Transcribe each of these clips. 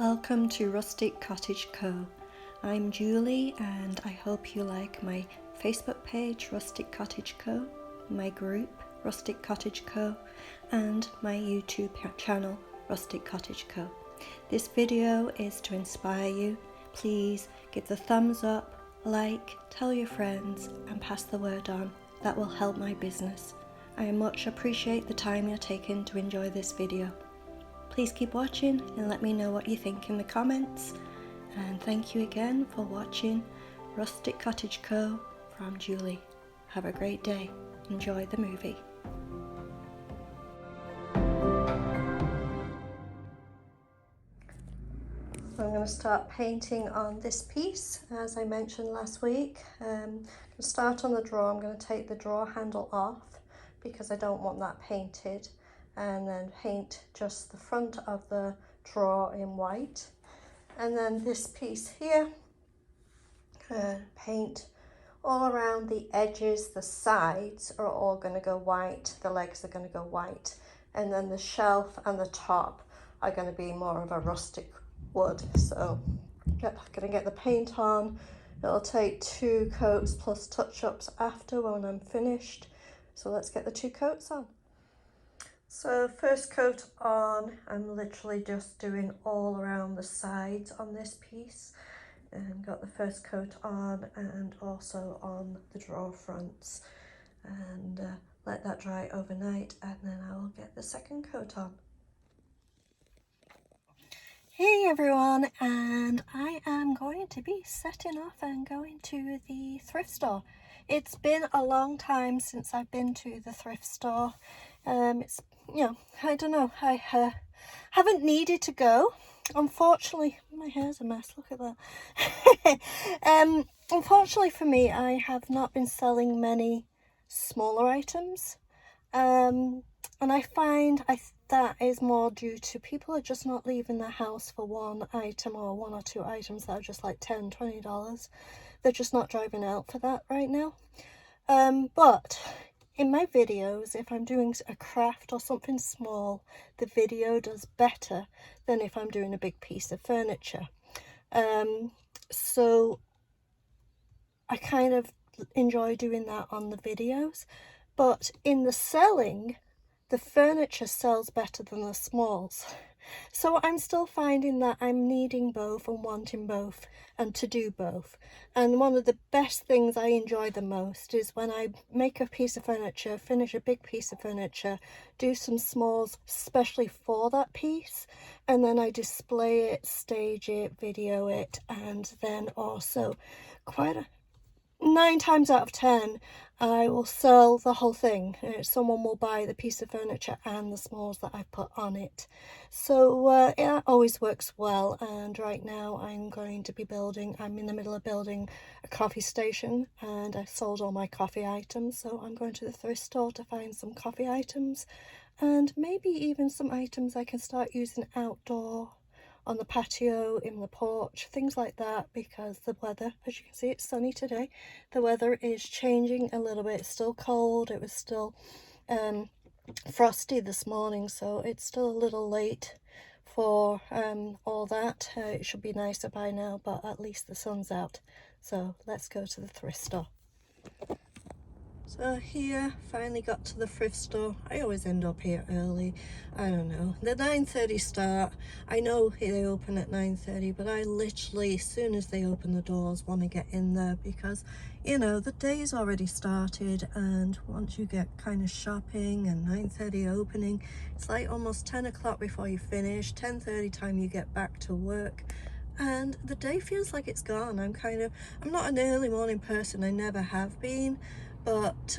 Welcome to Rustic Cottage Co. I'm Julie and I hope you like my Facebook page Rustic Cottage Co, my group Rustic Cottage Co and my YouTube channel Rustic Cottage Co. This video is to inspire you. Please give the thumbs up, like, tell your friends and pass the word on. That will help my business. I much appreciate the time you're taking to enjoy this video. Please keep watching and let me know what you think in the comments. And thank you again for watching Rustic Cottage Co. from Julie. Have a great day. Enjoy the movie. I'm going to start painting on this piece, as I mentioned last week. I'm going to start on the drawer. I'm going to take the drawer handle off because I don't want that painted, and then paint just the front of the drawer in white. And then this piece here, paint all around the edges. The sides are all going to go white, the legs are going to go white, and then the shelf and the top are going to be more of a rustic wood. So I'm going to get the paint on. It'll take 2 coats plus touch-ups after when I'm finished. So let's get the 2 coats on. So first coat on, I'm literally just doing all around the sides on this piece, and got the first coat on and also on the drawer fronts, and let that dry overnight, and then I will get the second coat on. Hey everyone, and I am going to be setting off and going to the thrift store. It's been a long time since I've been to the thrift store. It's, you know, I don't know, I haven't needed to go. Unfortunately, my hair's a mess, look at that. Unfortunately for me, I have not been selling many smaller items. And I find that is more due to people are just not leaving their house for one item or 1 or 2 items that are just like $10, $20. They're just not driving out for that right now. But in my videos, if I'm doing a craft or something small, the video does better than if I'm doing a big piece of furniture. So I kind of enjoy doing that on the videos. But in the selling, the furniture sells better than the smalls. So I'm still finding that I'm needing both and wanting both and to do both. And one of the best things I enjoy the most is when I make a piece of furniture, finish a big piece of furniture, do some smalls especially for that piece, and then I display it, stage it, video it, and then also 9 times out of 10 I will sell the whole thing. Someone will buy the piece of furniture and the smalls that I've put on it. So it always works well. And right now I'm in the middle of building a coffee station, and I've sold all my coffee items, so I'm going to the thrift store to find some coffee items and maybe even some items I can start using outdoor on the patio, in the porch, things like that, because the weather, as you can see, it's sunny today. The weather is changing a little bit. It's still cold. It was still frosty this morning, so it's still a little late for all that. It should be nicer by now, but at least the sun's out. So let's go to the thrift store. So here, finally got to the thrift store. I always end up here early. I don't know. The 9:30 start. I know they open at 9:30, but I literally, as soon as they open the doors, want to get in there because, you know, the day's already started, and once you get kind of shopping and 9:30 opening, it's like almost 10 o'clock before you finish, 10:30 time you get back to work. And the day feels like it's gone. I'm not an early morning person. I never have been. But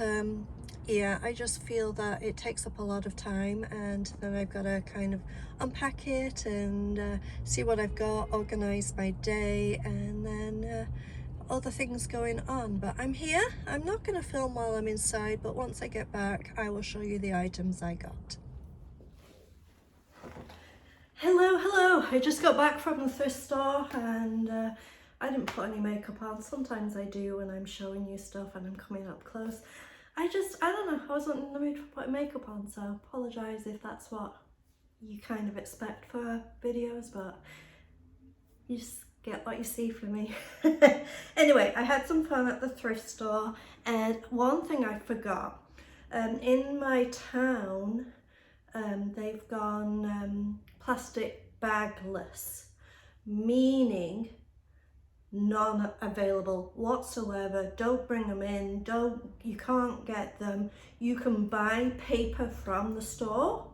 yeah, I just feel that it takes up a lot of time, and then I've got to kind of unpack it and see what I've got, organize my day, and then other things going on. But I'm here. I'm not going to film while I'm inside, but once I get back, I will show you the items I got. Hello. I just got back from the thrift store, and I didn't put any makeup on. Sometimes I do when I'm showing you stuff and I'm coming up close. I don't know, I wasn't in the mood to put makeup on, so apologise if that's what you kind of expect for videos, but You just get what you see from me. Anyway, I had some fun at the thrift store, and one thing I forgot, in my town, they've gone plastic bagless, meaning none available whatsoever. Don't bring them in, you can't get them. You can buy paper from the store,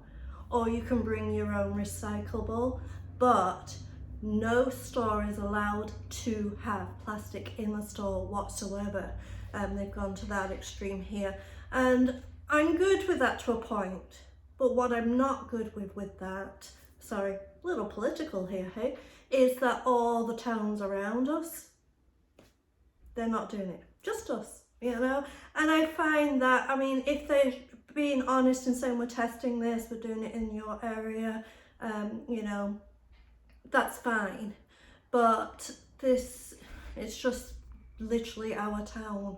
or you can bring your own recyclable, but no store is allowed to have plastic in the store whatsoever. They've gone to that extreme here, and I'm good with that to a point, but what I'm not good with that, sorry, a little political here, hey, is that all the towns around us, they're not doing it, just us, you know. And I find that, I mean, if they're being honest and saying we're testing this, we're doing it in your area, you know, that's fine, but this, it's just literally our town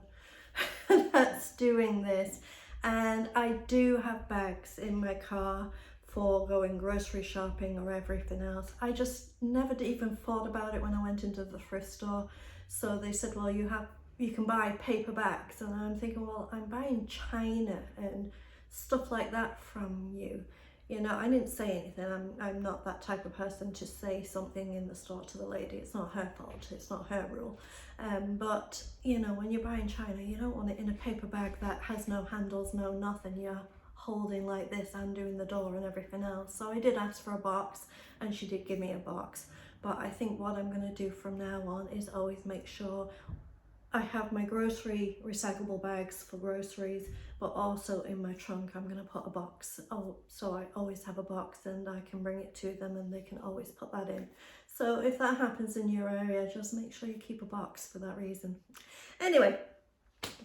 that's doing this. And I do have bags in my car for going grocery shopping or everything else. I just never even thought about it when I went into the thrift store. So they said, well, you can buy paper bags, and I'm thinking, well, I'm buying china and stuff like that from you. You know, I didn't say anything. I'm not that type of person to say something in the store to the lady. It's not her fault, it's not her rule. But you know, when you're buying china, you don't want it in a paper bag that has no handles, no nothing. You're holding like this and doing the door and everything else. So I did ask for a box, and she did give me a box. But I think what I'm going to do from now on is always make sure I have my grocery recyclable bags for groceries, but also in my trunk I'm going to put a box. Oh, so I always have a box, and I can bring it to them and they can always put that in. So if that happens in your area, just make sure you keep a box for that reason. Anyway,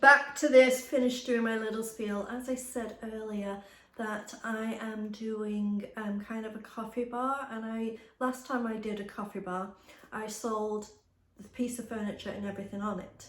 back to this, finished doing my little spiel. As I said earlier, that I am doing kind of a coffee bar, and last time I did a coffee bar, I sold the piece of furniture and everything on it,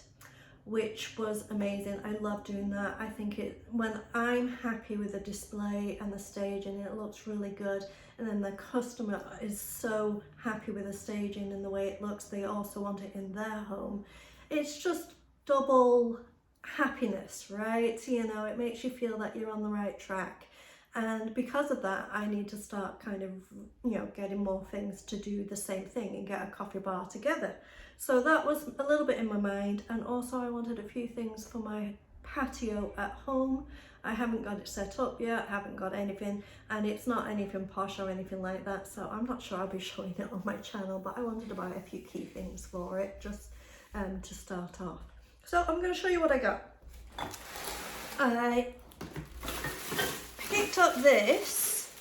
which was amazing. I love doing that. I think when I'm happy with the display and the staging, it looks really good, and then the customer is so happy with the staging and the way it looks, they also want it in their home. It's just double happiness, right? You know, it makes you feel that you're on the right track. And because of that, I need to start kind of, you know, getting more things to do the same thing and get a coffee bar together. So that was a little bit in my mind. And also I wanted a few things for my patio at home. I haven't got it set up yet, haven't got anything, and it's not anything posh or anything like that. So I'm not sure I'll be showing it on my channel, but I wanted to buy a few key things for it just to start off. So I'm going to show you what I got. I picked up this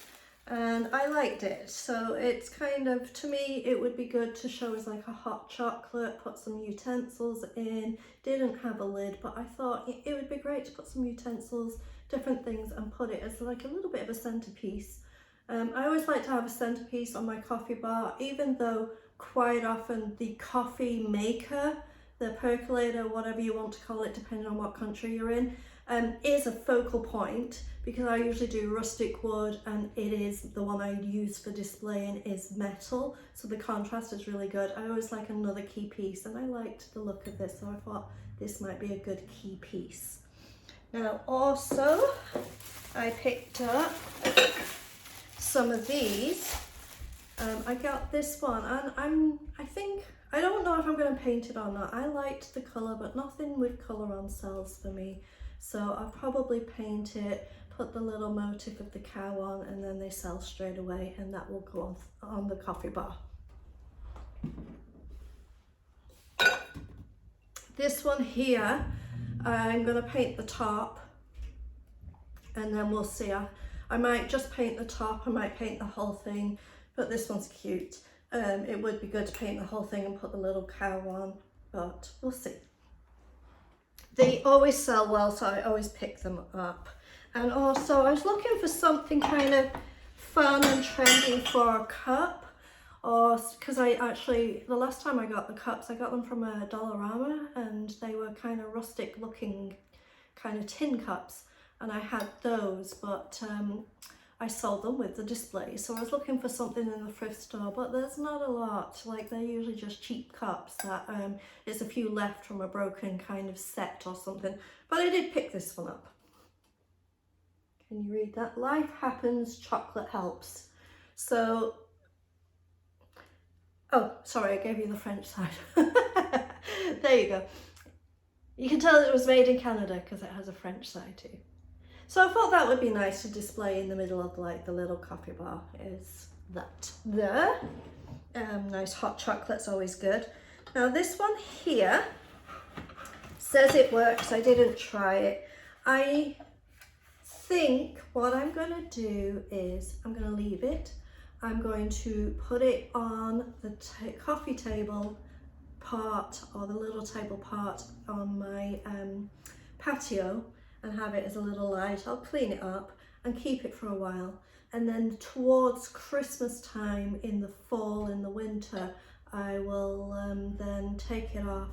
and I liked it. So it's kind of, to me, it would be good to show as like a hot chocolate, put some utensils in. Didn't have a lid, but I thought it would be great to put some utensils, different things, and put it as like a little bit of a centerpiece. I always like to have a centerpiece on my coffee bar, even though quite often the coffee maker, the percolator, whatever you want to call it, depending on what country you're in, is a focal point, because I usually do rustic wood, and it is the one I use for displaying is metal, so the contrast is really good. I always like another key piece, and I liked the look of this, so I thought this might be a good key piece. Now also I picked up some of these. I got this one, and I don't know if I'm going to paint it or not. I liked the colour, but nothing with colour on sells for me. So I'll probably paint it, put the little motif of the cow on, and then they sell straight away, and that will go on the coffee bar. This one here, I'm going to paint the top, and then we'll see. I might just paint the top, I might paint the whole thing, but this one's cute. It would be good to paint the whole thing and put the little cow on, but we'll see. They always sell well, so I always pick them up. And also I was looking for something kind of fun and trendy for a cup, or because the last time I got the cups, I got them from a Dollarama, and they were kind of rustic looking kind of tin cups, and I had those, but I sold them with the display. So I was looking for something in the thrift store, but there's not a lot. Like, they're usually just cheap cups that there's a few left from a broken kind of set or something. But I did pick this one up. Can you read that? Life happens, chocolate helps. So, oh, sorry, I gave you the French side. There you go. You can tell it was made in Canada because it has a French side too. So I thought that would be nice to display in the middle of like the little coffee bar. Is that there? Nice hot chocolate's always good. Now this one here says it works. I didn't try it. I think what I'm going to do is I'm going to leave it. I'm going to put it on the coffee table part, or the little table part on my patio, and have it as a little light. I'll clean it up and keep it for a while, and then towards Christmas time in the fall, in the winter, I will then take it off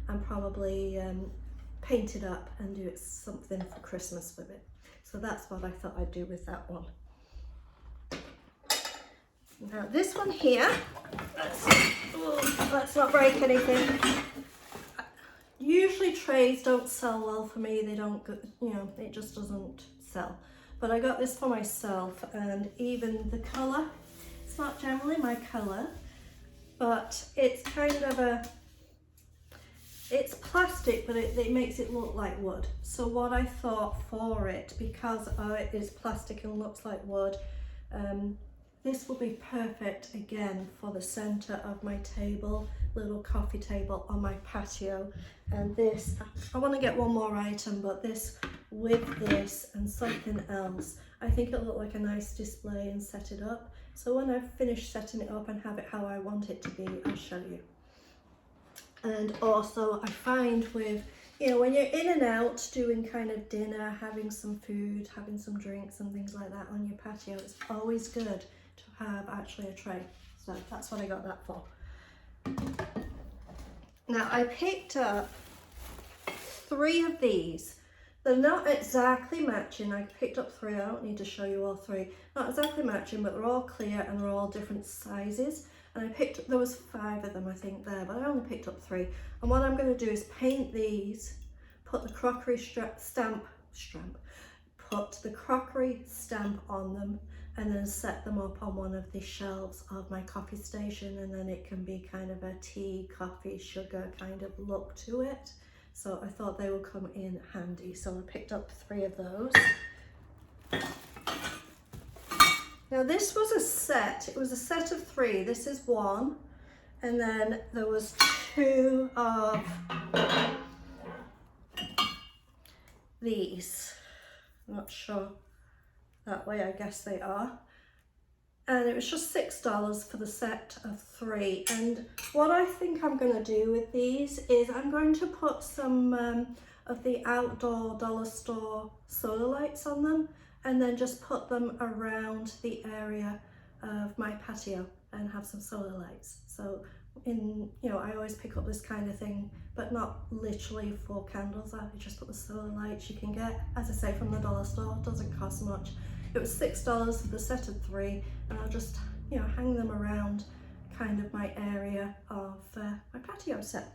and probably paint it up and do it something for Christmas with it. So that's what I thought I'd do with that one. Now this one here, let's not break anything. Usually trays don't sell well for me. They don't, you know, it just doesn't sell. But I got this for myself, and even the colour, it's not generally my colour, but it's kind of a, it's plastic, but it makes it look like wood. So what I thought for it, because it is plastic and looks like wood, this will be perfect again for the center of my table, little coffee table on my patio. And this, I want to get one more item, but this with this and something else, I think it'll look like a nice display and set it up. So when I've finished setting it up and have it how I want it to be, I'll show you. And also I find with, you know, when you're in and out doing kind of dinner, having some food, having some drinks and things like that on your patio, it's always good to have actually a tray. So that's what I got that for. Now I picked up 3 of these. They're not exactly matching. I picked up 3. I don't need to show you all 3. Not exactly matching, but they're all clear and they're all different sizes. And I picked, there was 5 of them I think there, but I only picked up 3. And what I'm going to do is paint these, put the crockery put the crockery stamp on them, and then set them up on one of the shelves of my coffee station, and then it can be kind of a tea, coffee, sugar kind of look to it. So I thought they would come in handy. So I picked up 3 of those. Now this was a set, it was a set of 3. This is 1, and then there was 2 of these. I'm not sure, that way I guess they are. And it was just $6 for the set of 3. And what I think I'm going to do with these is I'm going to put some of the outdoor dollar store solar lights on them, and then just put them around the area of my patio and have some solar lights. So in, you know, I always pick up this kind of thing, but not literally for candles. I just put the solar lights you can get, as I say, from the dollar store. It doesn't cost much. It was $6 for the set of 3, and I'll just, you know, hang them around kind of my area of my patio set.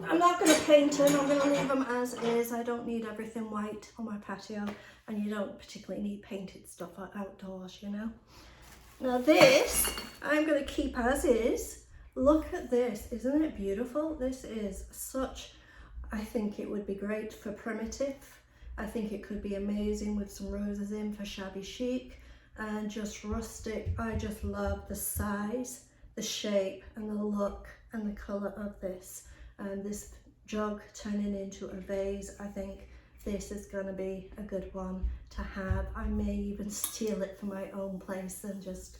I'm not going to paint them, I'm going to leave them as is. I don't need everything white on my patio, and you don't particularly need painted stuff outdoors, you know. Now this, I'm going to keep as is. Look at this, isn't it beautiful? This is such, I think it would be great for primitive. I think it could be amazing with some roses in for shabby chic, and just rustic. I just love the size, the shape and the look and the colour of this. And this jug turning into a vase, I think this is going to be a good one to have. I may even steal it for my own place and just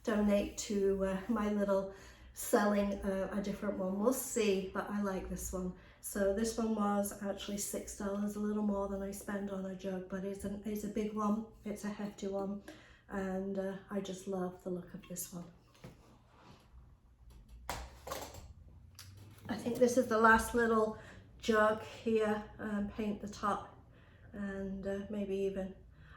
donate to my little selling a different one. We'll see, but I like this one. So this one was actually $6, a little more than I spend on a jug, but it's a big one, it's a hefty one, and I just love the look of this one. I think this is the last little jug here, paint the top and maybe even,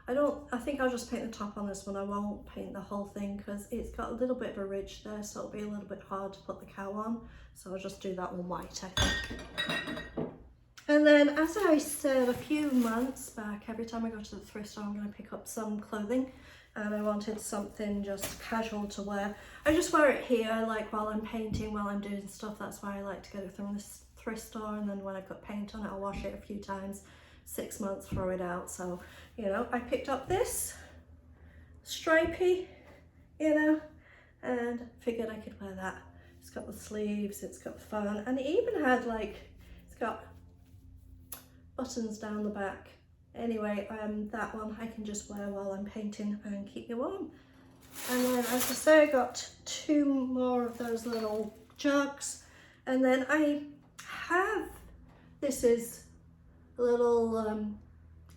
I think I'll just paint the top on this one. I won't paint the whole thing because it's got a little bit of a ridge there, so it'll be a little bit hard to put the cow on. So I'll just do that one white, I think. And then, as I said a few months back, every time I go to the thrift store, I'm going to pick up some clothing. And I wanted something just casual to wear. I just wear it here, like while I'm painting, while I'm doing stuff. That's why I like to get it from the thrift store. And then when I've got paint on it, I'll wash it a few times. 6 months, throw it out. So, you know, I picked up this stripy, you know, and figured I could wear that. It's got the sleeves, it's got fun, and it even had like, it's got buttons down the back. Anyway, that one I can just wear while I'm painting and keep me warm. And then, as I say, I got 2 more of those little jugs. And then I have, this is a little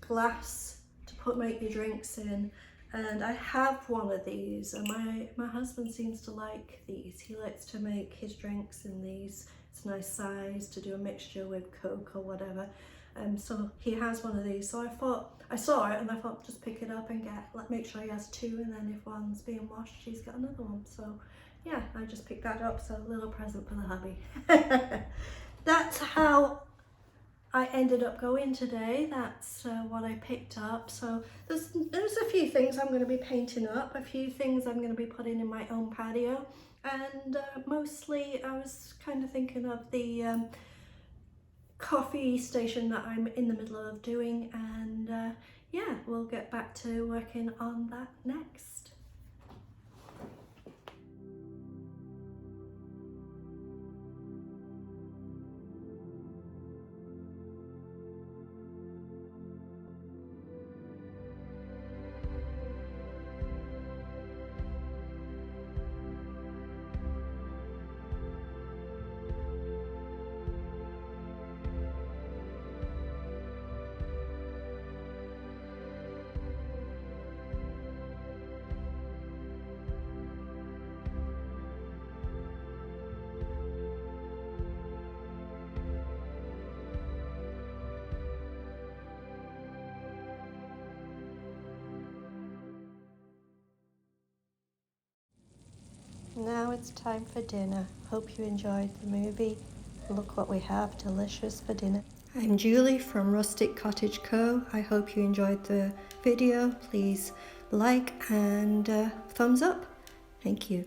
glass to make your drinks in. And I have one of these, and my husband seems to like these. He likes to make his drinks in these. It's a nice size to do a mixture with Coke or whatever. So he has one of these. So I saw it and I thought just pick it up and make sure he has 2, and then if one's being washed, he's got another one. So yeah, I just picked that up. So a little present for the hubby. That's how I ended up going today. That's what I picked up. So there's a few things I'm going to be painting up, a few things I'm going to be putting in my own patio, and mostly I was kind of thinking of the coffee station that I'm in the middle of doing, and yeah, we'll get back to working on that next. Now it's time for dinner. Hope you enjoyed the movie. Look what we have, delicious for dinner. I'm Julie from Rustic Cottage Co. I hope you enjoyed the video. Please like and thumbs up. Thank you.